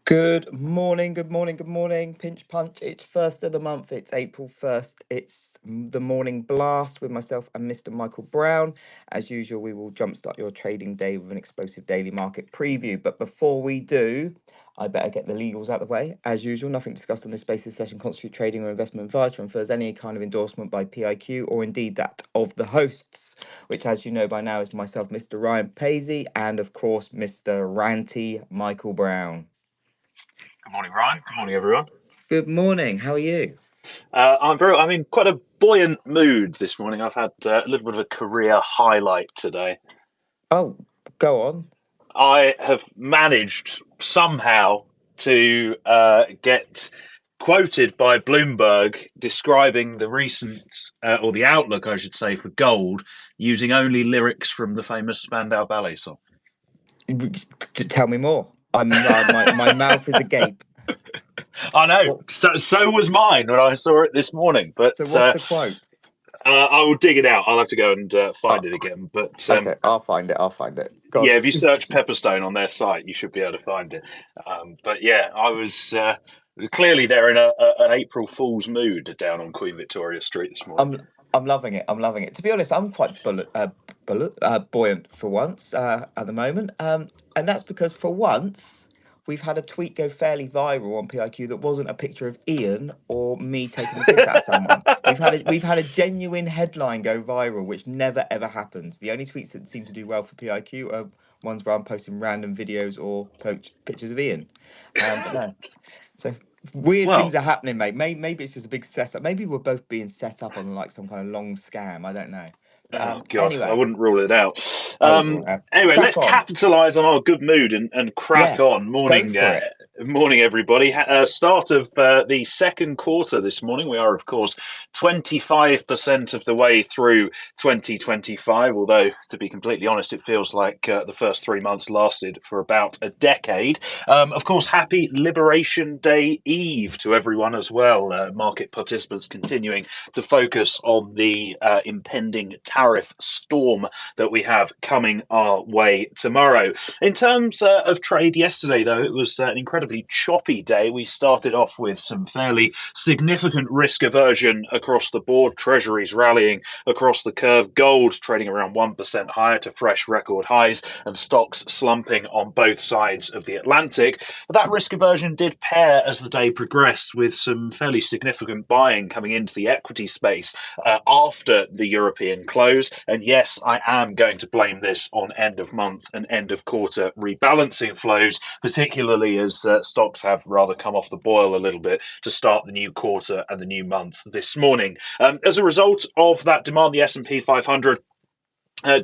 Good morning, good morning, good morning. Pinch punch. It's first of the month. It's April 1st. It's the morning blast with myself and Mr. Michael Brown. As usual, we will jumpstart your trading day with an explosive daily market preview. But before we do, I better get the legals out of the way. As usual, nothing discussed on this basis session constitute trading or investment advice or infers any kind of endorsement by PIQ or indeed that of the hosts, which, as you know by now, is myself, Mr. Ryan Paisley, and of course, Mr. Ranty Michael Brown. Good morning, Ryan. Good morning, everyone. Good morning. How are you? I'm in quite a buoyant mood this morning. I've had a little bit of a career highlight today. Oh, go on. I have managed somehow to get quoted by Bloomberg describing the recent, or the outlook, I should say, for gold using only lyrics from the famous Spandau Ballet song. Tell me more. My mouth is agape. I know. What, So was mine when I saw it this morning. But so what's the quote? I will dig it out. I'll have to go and find Oh, it again. But okay, I'll find it. I'll find it. God. yeah, if you search Pepperstone on their site, you should be able to find it. But yeah, I was clearly they're in an April Fool's mood down on Queen Victoria Street this morning. I'm loving it. I'm loving it. To be honest, I'm quite buoyant for once at the moment. And that's because for once we've had a tweet go fairly viral on PIQ that wasn't a picture of Ian or me taking the piss out of someone. We've had a genuine headline go viral, which never ever happens. The only tweets that seem to do well for PIQ are ones where I'm posting random videos or pictures of Ian. But no. So weird things Well, are happening, mate. Maybe it's just a big setup. Maybe we're both being set up on like some kind of long scam. I don't know. But oh God, I anyway, wouldn't rule it out. I would rule it out. Anyway, Crack let's on. capitalise on our good mood and crack Yeah, on. go for it. Morning, everybody. Start of the second quarter this morning. We are, of course, 25% of the way through 2025. Although, to be completely honest, it feels like the first 3 months lasted for about a decade. Of course, happy Liberation Day Eve to everyone as well. Market participants continuing to focus on the impending tariff storm that we have coming our way tomorrow. In terms of trade yesterday, though, it was an incredibly choppy day. We started off with some fairly significant risk aversion across the board. Treasuries rallying across the curve, gold trading around 1% higher to fresh record highs, and stocks slumping on both sides of the Atlantic. But that risk aversion did pair as the day progressed with some fairly significant buying coming into the equity space after the European close. And yes, I am going to blame this on end of month and end of quarter rebalancing flows, particularly as stocks have rather come off the boil a little bit to start the new quarter and the new month this morning. As a result of that demand, the S&P 500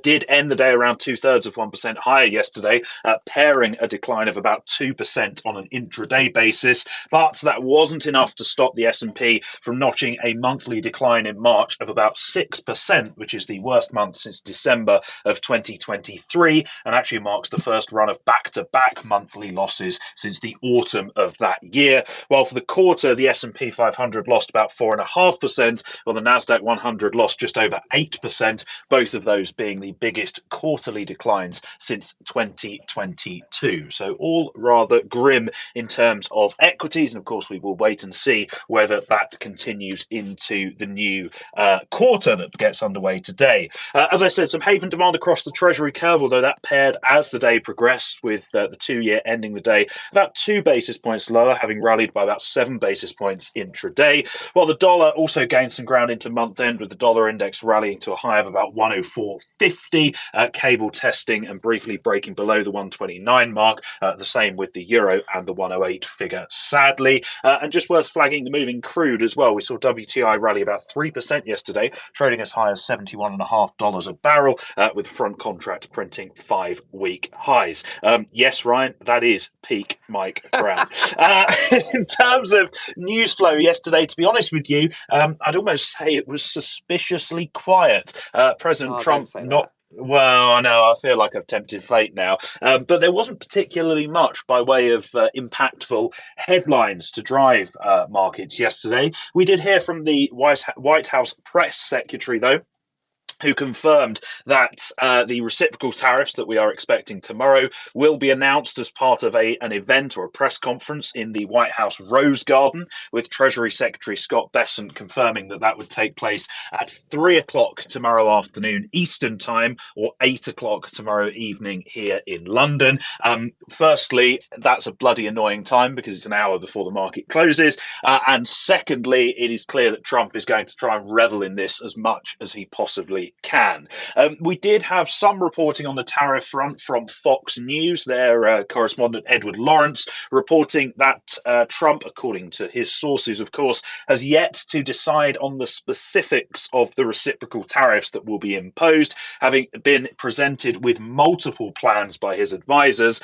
did end the day around 2/3 of 1% higher yesterday, pairing a decline of about 2% on an intraday basis. But that wasn't enough to stop the S&P from notching a monthly decline in March of about 6%, which is the worst month since December of 2023, and actually marks the first run of back-to-back monthly losses since the autumn of that year. While for the quarter, the S&P 500 lost about 4.5%, while the Nasdaq 100 lost just over 8%, both of those being the biggest quarterly declines since 2022. So all rather grim in terms of equities. And of course, we will wait and see whether that continues into the new quarter that gets underway today. As I said, some haven demand across the Treasury curve, although that paired as the day progressed, with the 2-year ending the day about 2 basis points lower, having rallied by about 7 basis points intraday. While the dollar also gained some ground into month end, with the dollar index rallying to a high of about 104.50, cable testing and briefly breaking below the 129 mark. The same with the euro and the 108 figure, sadly. And just worth flagging the moving crude as well. We saw WTI rally about 3% yesterday, trading as high as $71.50 a barrel, with front contract printing 5-week highs. Yes, Ryan, that is peak Mike Brown. In terms of news flow yesterday, to be honest with you, I'd almost say it was suspiciously quiet. President Trump not. Well, I know, I feel like I've tempted fate now. But there wasn't particularly much by way of impactful headlines to drive markets yesterday. We did hear from the White House press secretary, though, who confirmed that the reciprocal tariffs that we are expecting tomorrow will be announced as part of an event or a press conference in the White House Rose Garden, with Treasury Secretary Scott Bessent confirming that that would take place at 3 o'clock tomorrow afternoon Eastern Time, or 8 o'clock tomorrow evening here in London. Firstly, that's a bloody annoying time because it's an hour before the market closes. And secondly, it is clear that Trump is going to try and revel in this as much as he possibly can. We did have some reporting on the tariff front from Fox News, their correspondent Edward Lawrence reporting that Trump, according to his sources, of course, has yet to decide on the specifics of the reciprocal tariffs that will be imposed, having been presented with multiple plans by his advisors,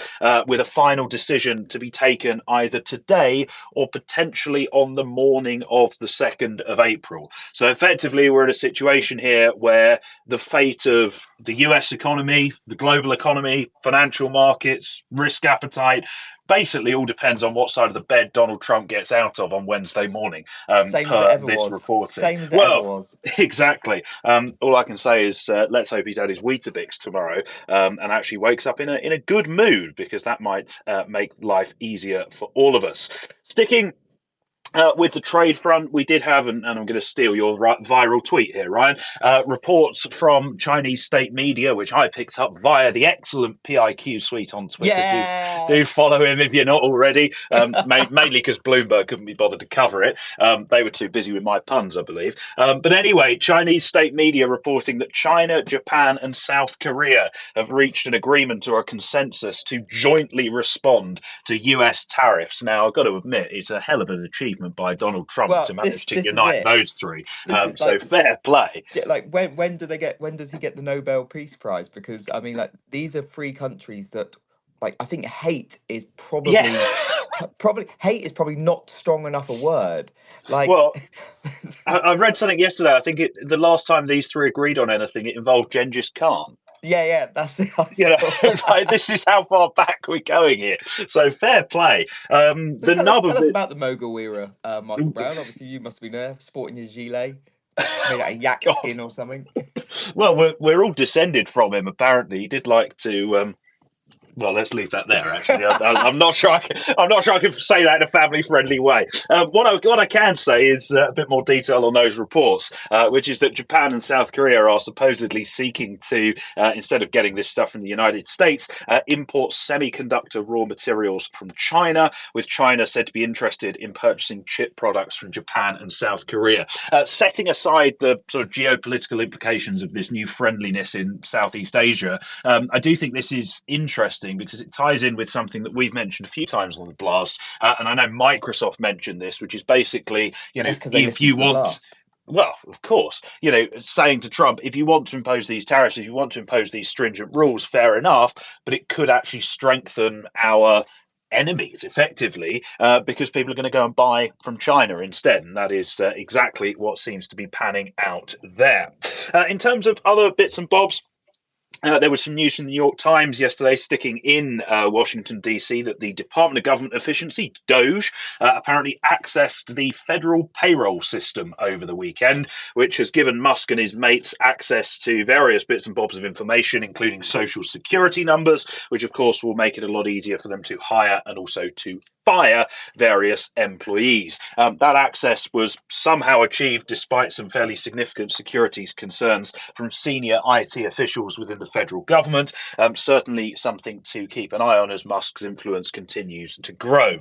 with a final decision to be taken either today or potentially on the morning of the 2nd of April. So effectively, we're in a situation here where the fate of the US economy, the global economy, financial markets, risk appetite, basically all depends on what side of the bed Donald Trump gets out of on Wednesday morning, Same as it per ever this was. reporting. Same as it ever Well, was. exactly. All I can say is let's hope he's had his Weetabix tomorrow, and actually wakes up in a good mood, because that might make life easier for all of us. Sticking with the trade front, we did have, and I'm going to steal your viral tweet here, Ryan, reports from Chinese state media, which I picked up via the excellent PIQ suite on Twitter. Yeah. Do follow him if you're not already, mainly because Bloomberg couldn't be bothered to cover it. They were too busy with my puns, I believe. But anyway, Chinese state media reporting that China, Japan, and South Korea have reached an agreement or a consensus to jointly respond to US tariffs. Now, I've got to admit, it's a hell of an achievement by Donald Trump Well, to this manage to this is unite it. those three. This is So fair play. like when does he get the Nobel Peace Prize? Because I mean, like, these are three countries that, like, I think Yeah. hate is probably not strong enough a word. Like, Well, I read something yesterday. I think the last time these three agreed on anything, it involved Genghis Khan. yeah, that's it. I You know, saw like, that. this is how far back we're going here. So fair play. So The nub tell of us it. about the Mogul era, Michael Brown. Obviously, you must have been there, sporting his gilet made out of yak God. skin or something. Well, we're all descended from him. Apparently, he did like to. Well, let's leave that there. Actually, I'm not sure. I'm not sure I can say that in a family-friendly way. What I can say is a bit more detail on those reports, which is that Japan and South Korea are supposedly seeking to, instead of getting this stuff from the United States, import semiconductor raw materials from China, with China said to be interested in purchasing chip products from Japan and South Korea. Setting aside the sort of geopolitical implications of this new friendliness in Southeast Asia, I do think this is interesting because it ties in with something that we've mentioned a few times on the blast, and I know Microsoft mentioned this, which is basically, That's because they if listen you to the want. blast. Well, of course, saying to Trump, if you want to impose these tariffs, if you want to impose these stringent rules, fair enough, but it could actually strengthen our enemies effectively, because people are going to go and buy from China instead. And that is exactly what seems to be panning out there. In terms of other bits and bobs, there was some news from the New York Times yesterday, sticking in Washington, D.C., that the Department of Government Efficiency, DOGE, apparently accessed the federal payroll system over the weekend, which has given Musk and his mates access to various bits and bobs of information, including social security numbers, which, of course, will make it a lot easier for them to hire and also to fire various employees. That access was somehow achieved despite some fairly significant security concerns from senior IT officials within the federal government. Certainly something to keep an eye on as Musk's influence continues to grow.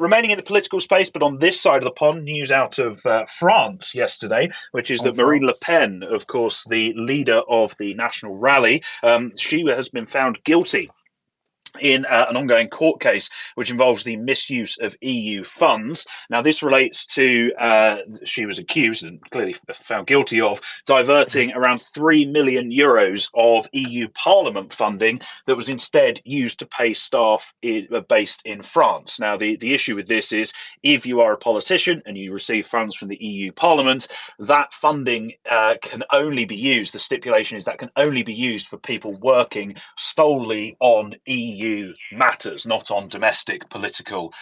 Remaining in the political space, but on this side of the pond, news out of France yesterday, which is On that Marine Le France. Pen, of course, the leader of the National Rally, she has been found guilty in an ongoing court case which involves the misuse of EU funds. Now, this relates to, she was accused and clearly found guilty of diverting around €3 million of EU Parliament funding that was instead used to pay staff based in France. Now, the issue with this is, if you are a politician and you receive funds from the EU Parliament, that funding can only be used, the stipulation is that can only be used for people working solely on EU EU matters, not on domestic political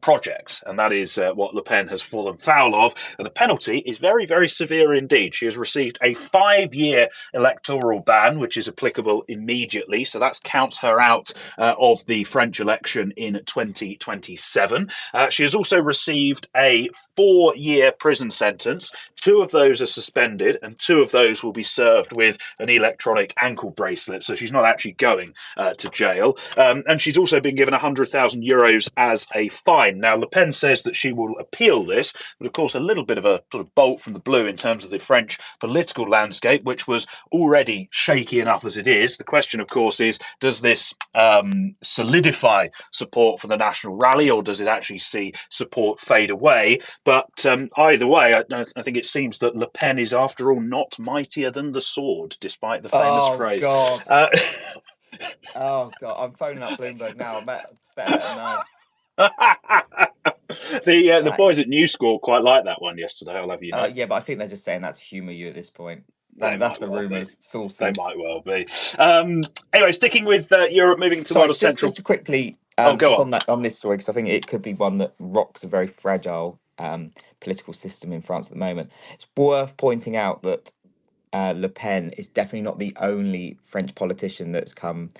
projects. And that is what Le Pen has fallen foul of. And the penalty is very, very severe indeed. She has received a 5-year electoral ban, which is applicable immediately. So that counts her out of the French election in 2027. She has also received a 4-year prison sentence. 2 of those are suspended, and 2 of those will be served with an electronic ankle bracelet. So she's not actually going to jail. And she's also been given €100,000 as a fine. Now, Le Pen says that she will appeal this, but of course, a little bit of a sort of bolt from the blue in terms of the French political landscape, which was already shaky enough as it is. The question, of course, is does this solidify support for the National Rally, or does it actually see support fade away? But either way, I think it seems that Le Pen is, after all, not mightier than the sword, despite the famous Oh phrase. God. Oh God. I'm phoning up Bloomberg now. I better let them know. The That boys is. at New Score quite like that one yesterday, I'll have you know. Yeah, but I think they're just saying that to humour you at this point. They That's might the well be. rumours, They sources. might well be. Anyway, sticking with Europe, moving to one Sorry, of just central. to quickly, Oh, go just on. on this story, because I think it could be one that rocks a very fragile political system in France at the moment. It's worth pointing out that Le Pen is definitely not the only French politician that's come,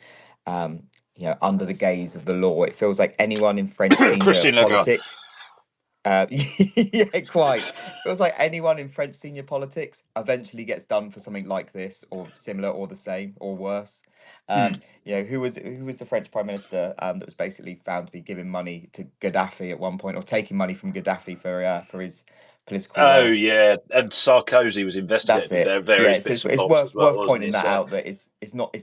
under the gaze of the law. It feels like anyone in French senior Christine Lagarde. politics. Yeah, quite. Feels like anyone in French senior politics eventually gets done for something like this, or similar, or the same, or worse. Hmm. Who was the French Prime Minister that was basically found to be giving money to Gaddafi at one point, or taking money from Gaddafi for his political. Oh, yeah. And Sarkozy was That's investigated with it. their Yeah, various so bits it's, and it's bobs as worth well, worth wasn't pointing he? that So, out that it's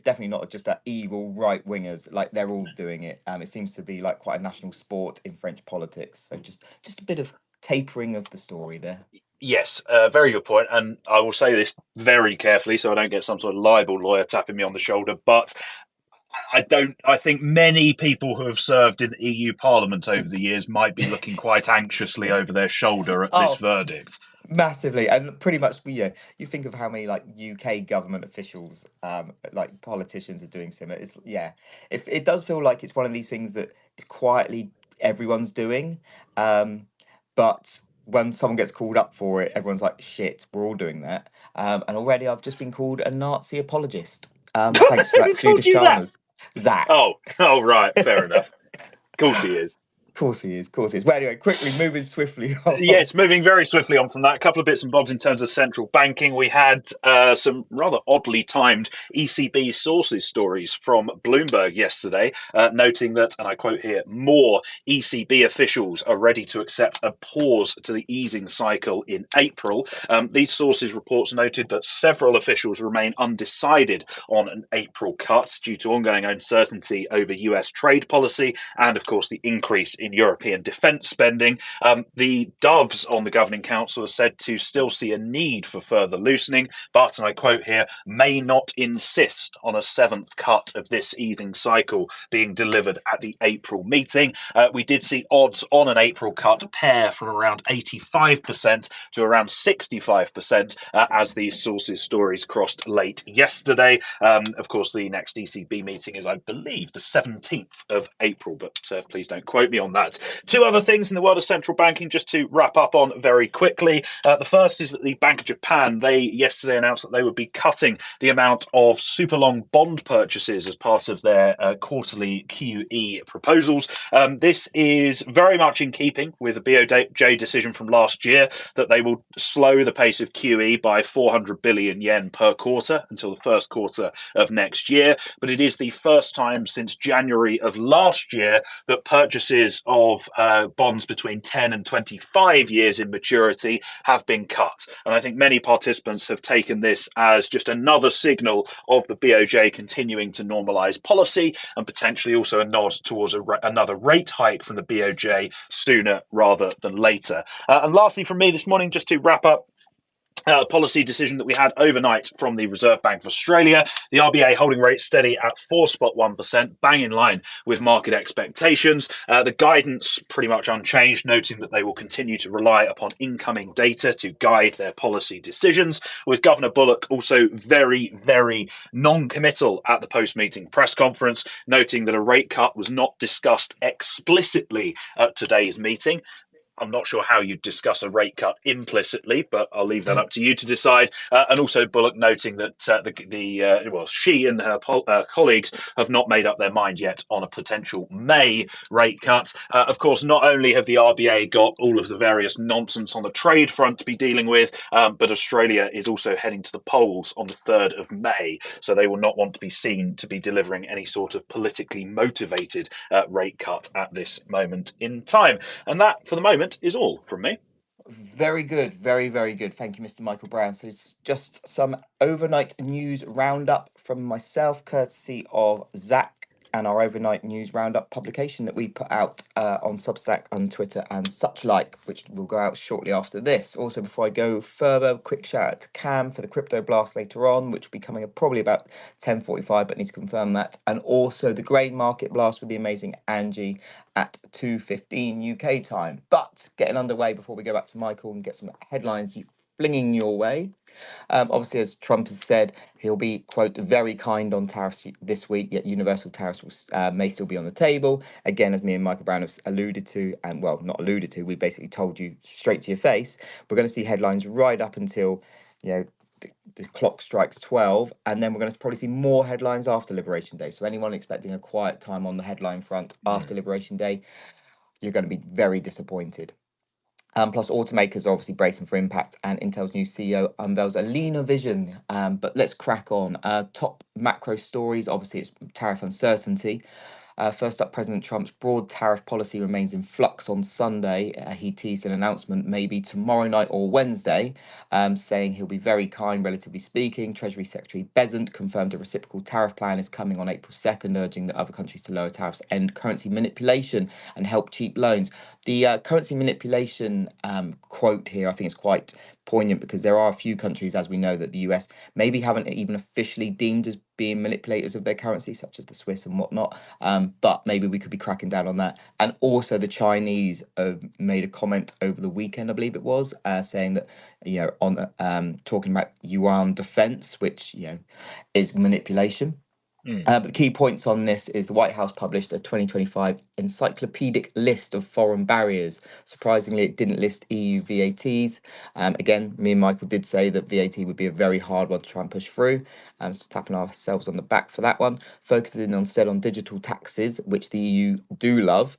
definitely not just that evil right wingers, like they're all doing it. It seems to be like quite a national sport in French politics. So just a bit of tapering of the story there. yes, very good point. And I will say this very carefully so I don't get some sort of libel lawyer tapping me on the shoulder. But I don't. I think many people who have served in the EU Parliament over the years might be looking quite anxiously over their shoulder at this Oh, verdict. massively, and pretty much, you think of how many like UK government officials, like politicians are doing similar. It's if it does feel like it's one of these things that is quietly everyone's doing, but when someone gets called up for it, everyone's like, "Shit, we're all doing that." And already I've just been called a Nazi apologist. Thanks for Who that, called Judith you that? Chalmers, Zach. Oh, oh, right, fair enough. Of course he is. Course he is, course he is. Well, anyway, quickly moving swiftly on. Yes, moving very swiftly on from that, a couple of bits and bobs in terms of central banking. We had some rather oddly timed ECB sources stories from Bloomberg yesterday, noting that, and I quote here, more ECB officials are ready to accept a pause to the easing cycle in April. These sources reports noted that several officials remain undecided on an April cut due to ongoing uncertainty over US trade policy and, of course, the increase in European defence spending. The doves on the governing council are said to still see a need for further loosening, but, and I quote here, may not insist on a 7th cut of this easing cycle being delivered at the April meeting. We did see odds on an April cut pair from around 85% to around 65% as these sources stories crossed late yesterday. Of course, the next ECB meeting is, I believe, the 17th of April, but please don't quote me on that. 2 other things in the world of central banking just to wrap up on very quickly. The first is that the Bank of Japan, they yesterday announced that they would be cutting the amount of super long bond purchases as part of their quarterly QE proposals. This is very much in keeping with the BOJ decision from last year that they will slow the pace of QE by 400 billion yen per quarter until the first quarter of next year. But it is the first time since January of last year that purchases of bonds between 10 and 25 years in maturity have been cut. And I think many participants have taken this as just another signal of the BOJ continuing to normalise policy and potentially also a nod towards another rate hike from the BOJ sooner rather than later. And lastly, from me this morning, just to wrap up, policy decision that we had overnight from the Reserve Bank of Australia. The RBA holding rate steady at 4.1%, bang in line with market expectations. The guidance pretty much unchanged, noting that they will continue to rely upon incoming data to guide their policy decisions, with Governor Bullock also very, very non-committal at the post-meeting press conference, noting that a rate cut was not discussed explicitly at today's meeting. I'm not sure how you discuss a rate cut implicitly, but I'll leave that up to you to decide. And also Bullock noting that she and her colleagues have not made up their mind yet on a potential May rate cut. Of course, not only have the RBA got all of the various nonsense on the trade front to be dealing with, but Australia is also heading to the polls on the 3rd of May. So they will not want to be seen to be delivering any sort of politically motivated rate cut at this moment in time. And that, for the moment, is all from me. Very good, very, very good. Thank you, Mr. Michael Brown. So it's just some overnight news roundup from myself, courtesy of Zach, and our overnight news roundup publication that we put out on Substack, on Twitter, and such like, which will go out shortly after this. Also, before I go further, quick shout out to Cam for the crypto blast later on, which will be coming up probably about 10:45, but need to confirm that. And also the grain market blast with the amazing Angie at 2:15 UK time. But getting underway before we go back to Michael and get some headlines flinging your way. Obviously, as Trump has said, he'll be, quote, very kind on tariffs this week, yet universal tariffs may still be on the table. Again, as me and Michael Brown have alluded to, and well, not alluded to, we basically told you straight to your face, we're going to see headlines right up until, the clock strikes 12, and then we're going to probably see more headlines after Liberation Day. So anyone expecting a quiet time on the headline front after Liberation Day, you're going to be very disappointed. Plus, automakers are obviously bracing for impact, and Intel's new CEO unveils a leaner vision. But let's crack on. Top macro stories, obviously, it's tariff uncertainty. First up, President Trump's broad tariff policy remains in flux on Sunday. He teased an announcement maybe tomorrow night or Wednesday, saying he'll be very kind, relatively speaking. Treasury Secretary Bezant confirmed a reciprocal tariff plan is coming on April 2nd, urging that other countries to lower tariffs, end currency manipulation, and help cheap loans. The currency manipulation quote here, I think, is quite poignant because there are a few countries, as we know, that the US maybe haven't even officially deemed as being manipulators of their currency, such as the Swiss and whatnot. But maybe we could be cracking down on that. And also the Chinese made a comment over the weekend, I believe it was, saying that, on talking about yuan defense, which, is manipulation. But the key points on this is the White House published a 2025 encyclopedic list of foreign barriers. Surprisingly, it didn't list EU VATs. Again, me and Michael did say that VAT would be a very hard one to try and push through. So tapping ourselves on the back for that one. Focusing instead on digital taxes, which the EU do love.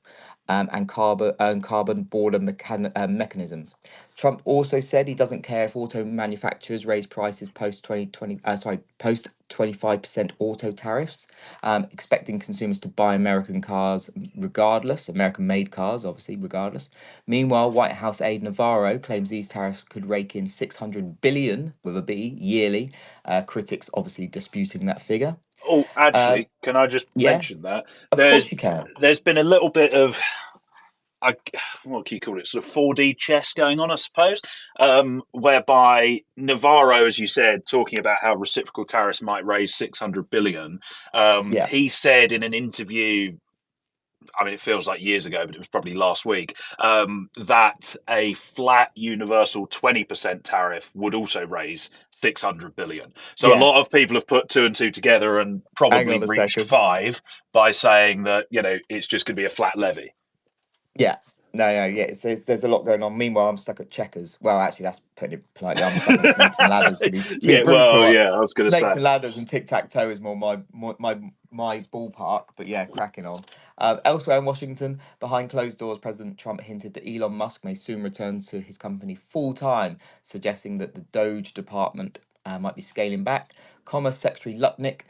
And carbon border mechanisms. Trump also said he doesn't care if auto manufacturers raise prices post 25% auto tariffs, expecting consumers to buy American cars regardless, American-made cars, obviously, regardless. Meanwhile, White House aide Navarro claims these tariffs could rake in 600 billion, with a B, yearly. Critics obviously disputing that figure. Oh, actually, can I just Yeah, mention that of course you can. there's been a little bit of what can you call it? Sort of 4D chess going on, I suppose, whereby Navarro, as you said, talking about how reciprocal tariffs might raise 600 billion. Yeah, He said in an interview, I mean, it feels like years ago, but it was probably last week, that a flat universal 20% tariff would also raise 600 billion. So a yeah. lot of people have put two and two together and Hang probably on a reached second. five by saying that, it's just going to be a flat levy. Yeah. No, yeah. There's a lot going on. Meanwhile, I'm stuck at checkers. Well, actually, that's putting it politely. I'm stuck on snakes and ladders. To be Yeah, well, brutal, yeah, I was going to snakes say. and ladders and tic tac toe is more my ballpark. But yeah, cracking on. Elsewhere in Washington, behind closed doors, President Trump hinted that Elon Musk may soon return to his company full time, suggesting that the Doge department might be scaling back. Commerce Secretary Lutnick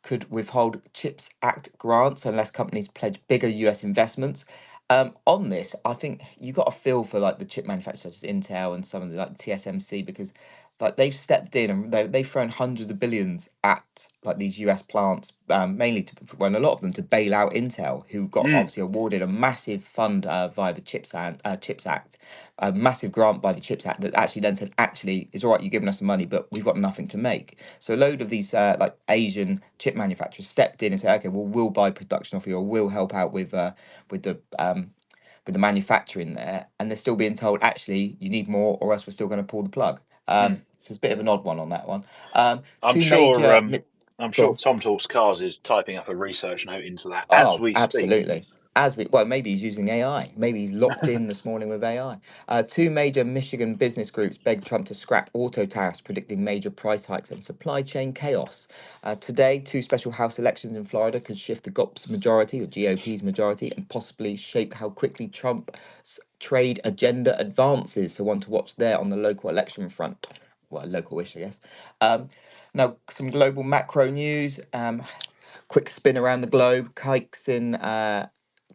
could withhold CHIPS Act grants unless companies pledge bigger US investments. On this, I think you got a feel for like the chip manufacturers such as Intel and some of the like TSMC, because like they've stepped in and they've thrown hundreds of billions at like these US plants, mainly to when a lot of them to bail out Intel, who got Mm. obviously awarded a massive fund via the Chips Act, a massive grant by the Chips Act that actually then said, actually, it's all right, you're giving us the money, but we've got nothing to make. So a load of these like Asian chip manufacturers stepped in and said, okay, well, we'll buy production off you, or we'll help out with the with the manufacturing there, and they're still being told, actually, you need more, or else we're still going to pull the plug. Mm. So it's a bit of an odd one on that one. I'm Two sure. major. I'm Go sure on. Tom Talks Cars is typing up a research note into that as Oh, we speak. absolutely. As we well, maybe he's using AI. Maybe he's locked in this morning with AI. Two major Michigan business groups begged Trump to scrap auto tariffs, predicting major price hikes and supply chain chaos. Today, two special House elections in Florida could shift the GOP's majority or GOP's majority and possibly shape how quickly Trump's trade agenda advances. So, one to watch there on the local election front. Well, local-ish, I guess. Um, Now, some global macro news. Quick spin around the globe. Kikes in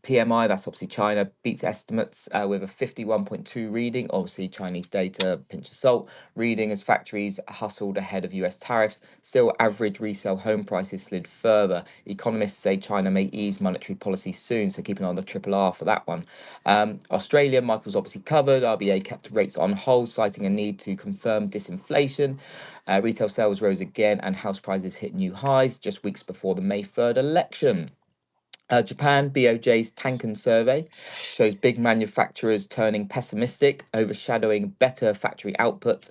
PMI, that's obviously China, beats estimates with a 51.2 reading. Obviously, Chinese data, pinch of salt. Reading as factories hustled ahead of US tariffs. Still, average resale home prices slid further. Economists say China may ease monetary policy soon, so keep an eye on the triple R for that one. Australia, Michael's obviously covered. RBA kept rates on hold, citing a need to confirm disinflation. Retail sales rose again, and house prices hit new highs just weeks before the May 3rd election. Japan, BOJ's Tankan survey shows big manufacturers turning pessimistic, overshadowing better factory output.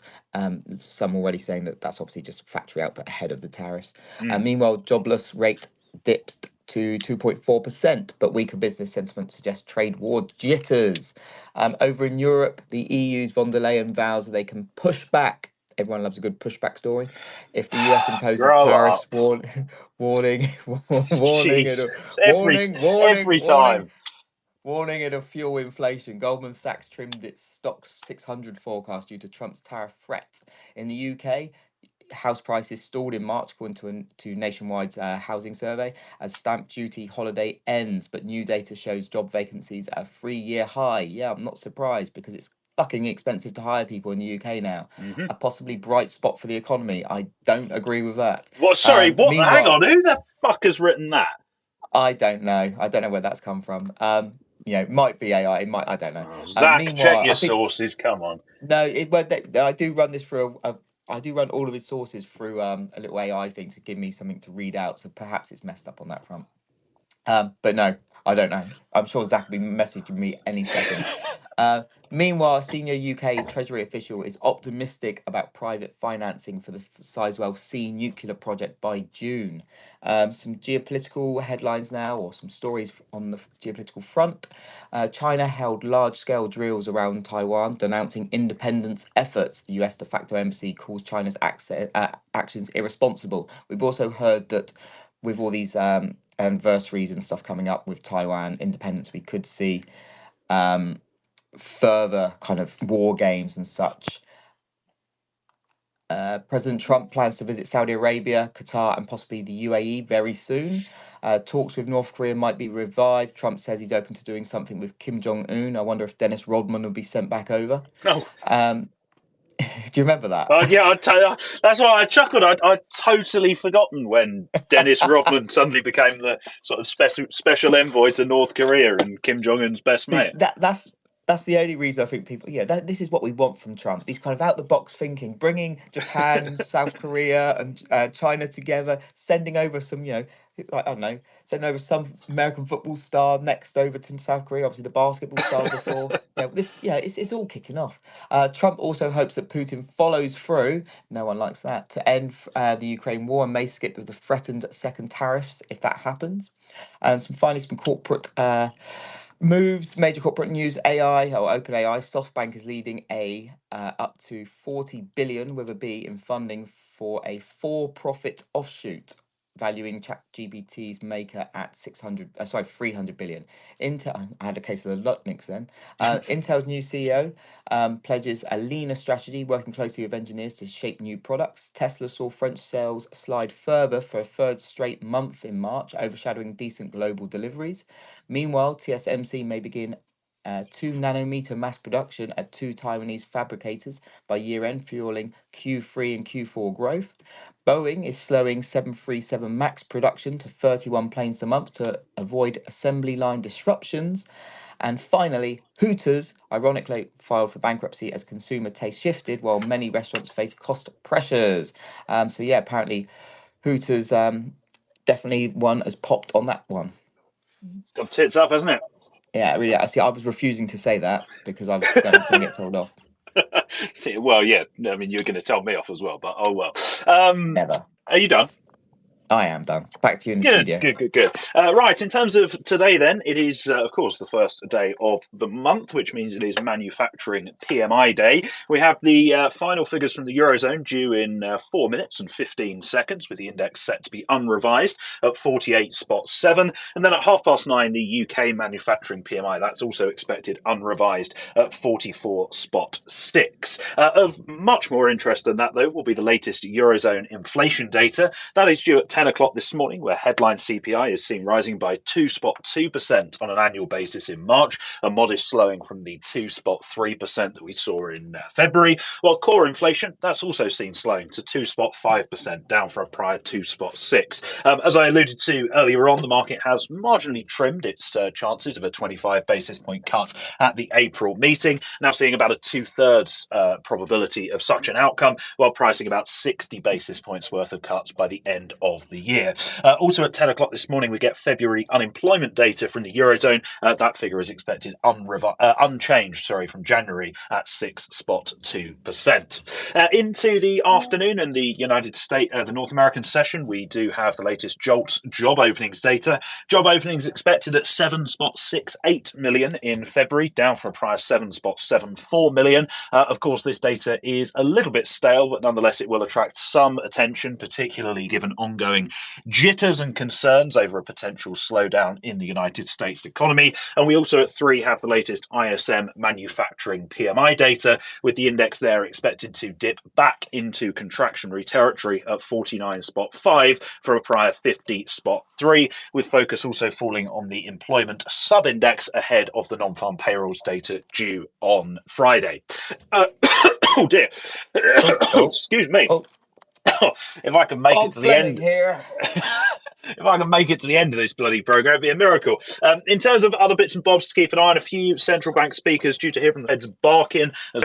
Some already saying that that's obviously just factory output ahead of the tariffs. Mm. Meanwhile, jobless rate dipped to 2.4%, but weaker business sentiment suggests trade war jitters. Over in Europe, the EU's von der Leyen vows they can push back. Everyone loves a good pushback story. If the US imposes Grow up. tariffs, warning, warning, Jesus. warning, Every warning, time. warning, it'll fuel inflation. Goldman Sachs trimmed its stocks 600 forecast due to Trump's tariff threats. In the UK, house prices stalled in March, according to Nationwide's housing survey, as stamp duty holiday ends. But new data shows job vacancies at a 3-year high. Yeah, I'm not surprised because it's fucking expensive to hire people in the UK now. Hmm. A possibly bright spot for the economy. I don't agree with that. What? Sorry. What? Hang Meanwhile, on. Who the fuck has written that? I don't know. I don't know where that's come from. Might be AI. It might. I don't know. Oh, Zach, check Meanwhile, your I think sources. Come on. no. I do run this through I do run all of his sources through a little AI thing to give me something to read out. So perhaps it's messed up on that front. But no, I don't know. I'm sure Zach will be messaging me any second. Meanwhile, a senior UK Treasury official is optimistic about private financing for the Sizewell C nuclear project by June. Some geopolitical headlines now, or some stories on the geopolitical front. China held large scale drills around Taiwan, denouncing independence efforts. The US de facto embassy calls China's actions irresponsible. We've also heard that with all these anniversaries and stuff coming up with Taiwan independence, we could see further kind of war games and such. President Trump plans to visit Saudi Arabia, Qatar, and possibly the UAE very soon. Talks with North Korea might be revived. Trump says he's open to doing something with Kim Jong Un. I wonder if Dennis Rodman will be sent back over. Oh, Um, do you remember that? yeah. That's why I chuckled. I'd totally forgotten when Dennis Rodman suddenly became the sort of special envoy to North Korea and Kim Jong Un's best See mate. that's the only reason I think people, yeah, this is what we want from Trump. These kind of out the box thinking, bringing Japan, South Korea, and China together, sending over some, like, I don't know, sending over some American football star next over to South Korea. Obviously, the basketball star before. It's all kicking off. Trump also hopes that Putin follows through. No one likes that, to end the Ukraine war, and may skip with the threatened second tariffs if that happens. And some corporate moves, major corporate news, AI or OpenAI. SoftBank is leading a up to 40 billion with a B in funding for a for-profit offshoot, valuing ChatGPT's maker at 300 billion. Intel, I had a case of the Lutniks then. Intel's new CEO pledges a leaner strategy, working closely with engineers to shape new products. Tesla saw French sales slide further for a third straight month in March, overshadowing decent global deliveries. Meanwhile, TSMC may begin 2 nanometer mass production at 2 Taiwanese fabricators by year end, fueling Q3 and Q4 growth. Boeing is slowing 737 MAX production to 31 planes a month to avoid assembly line disruptions. And finally, Hooters, ironically, filed for bankruptcy as consumer taste shifted while many restaurants face cost pressures. So, yeah, apparently Hooters definitely one has popped on that one. Got tits up, hasn't it? Yeah, really. I see. I was refusing to say that because I was going to get told off. Well, yeah. I mean, you're going to tell me off as well, but oh well. Never. Are you done? I am done. Back to you in the Good, studio. good, good, good. Right, in terms of today, then, it is, of course, the first day of the month, which means it is manufacturing PMI day. We have the final figures from the Eurozone due in 4 minutes and 15 seconds, with the index set to be unrevised at 48.7. And then at 9:30, the UK manufacturing PMI, that's also expected unrevised at 44.6. Of much more interest than that, though, will be the latest Eurozone inflation data. That is due at 10 o'clock this morning, where headline CPI is seen rising by 2.2% on an annual basis in March, a modest slowing from the 2.3% that we saw in February, while core inflation, that's also seen slowing to 2.5%, down from a prior 2.6%. As I alluded to earlier on, the market has marginally trimmed its chances of a 25 basis point cut at the April meeting, now seeing about a 2/3 probability of such an outcome, while pricing about 60 basis points worth of cuts by the end of the year. Also at 10 o'clock this morning, we get February unemployment data from the Eurozone. That figure is expected unchanged from January at 6.2%. Into the afternoon in the United States, the North American session, we do have the latest JOLTS job openings data. Job openings expected at 7.68 million in February, down from a prior 7.74 million. Of course, this data is a little bit stale, but nonetheless, it will attract some attention, particularly given ongoing jitters and concerns over a potential slowdown in the United States economy. And we also at 3 have the latest ISM manufacturing PMI data, with the index there expected to dip back into contractionary territory at 49.5 from a prior 50.3, with focus also falling on the employment sub-index ahead of the non-farm payrolls data due on Friday. Oh dear. Excuse me. Oh, if I can make it to the end here. if I can make it to the end of this bloody program, it'd be a miracle. In terms of other bits and bobs to keep an eye on, a few central bank speakers due to hear from the heads Barkin, as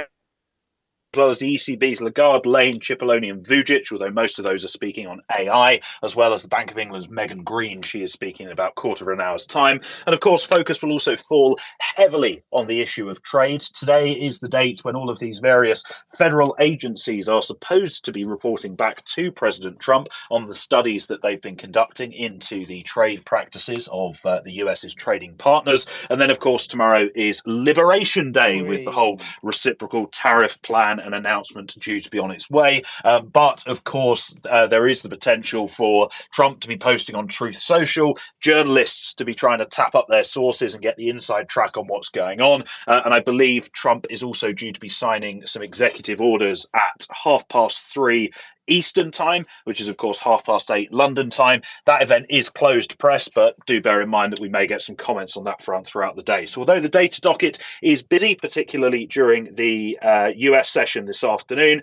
well as the ECB's Lagarde, Lane, Cipollone and Vujic, although most of those are speaking on AI, as well as the Bank of England's Megan Green. She is speaking in about a quarter of an hour's time. And of course, focus will also fall heavily on the issue of trade. Today is the date when all of these various federal agencies are supposed to be reporting back to President Trump on the studies that they've been conducting into the trade practices of the US's trading partners. And then, of course, tomorrow is Liberation Day, with the whole reciprocal tariff plan an announcement due to be on its way. But of course, there is the potential for Trump to be posting on Truth Social, journalists to be trying to tap up their sources and get the inside track on what's going on. And I believe Trump is also due to be signing some executive orders at 3:30 Eastern time, which is of course 8:30 London time. That event is closed press, but do bear in mind that we may get some comments on that front throughout the day. So although the data docket is busy, particularly during the US session this afternoon,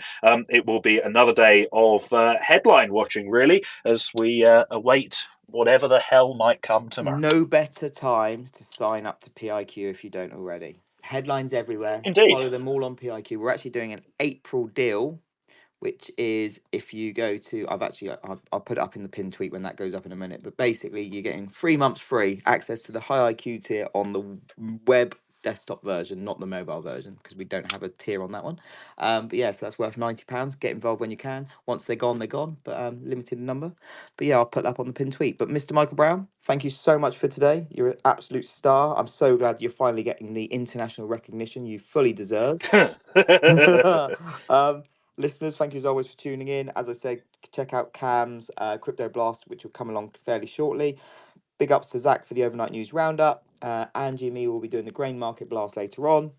it will be another day of headline watching, really, as we await whatever the hell might come tomorrow. No better time to sign up to PIQ if you don't already. Headlines everywhere. Indeed. Follow them all on PIQ. We're actually doing an April deal, which is if you go to, I'll put it up in the pin tweet when that goes up in a minute. But basically, you're getting 3 months free access to the high IQ tier on the web desktop version, not the mobile version, because we don't have a tier on that one. But yeah, so that's worth £90. Get involved when you can. Once they're gone, they're gone, but limited number. But yeah, I'll put that up on the pin tweet. But Mr. Michael Brown, thank you so much for today. You're an absolute star. I'm so glad you're finally getting the international recognition you fully deserve. Listeners, thank you as always for tuning in. As I said, check out Cam's Crypto Blast, which will come along fairly shortly. Big ups to Zach for the overnight news roundup. Angie and me will be doing the grain market blast later on.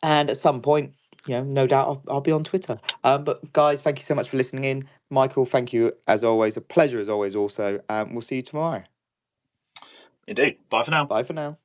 And at some point, no doubt I'll be on Twitter. But guys, thank you so much for listening in. Michael, thank you as always. A pleasure as always also. We'll see you tomorrow. Indeed. Bye for now. Bye for now.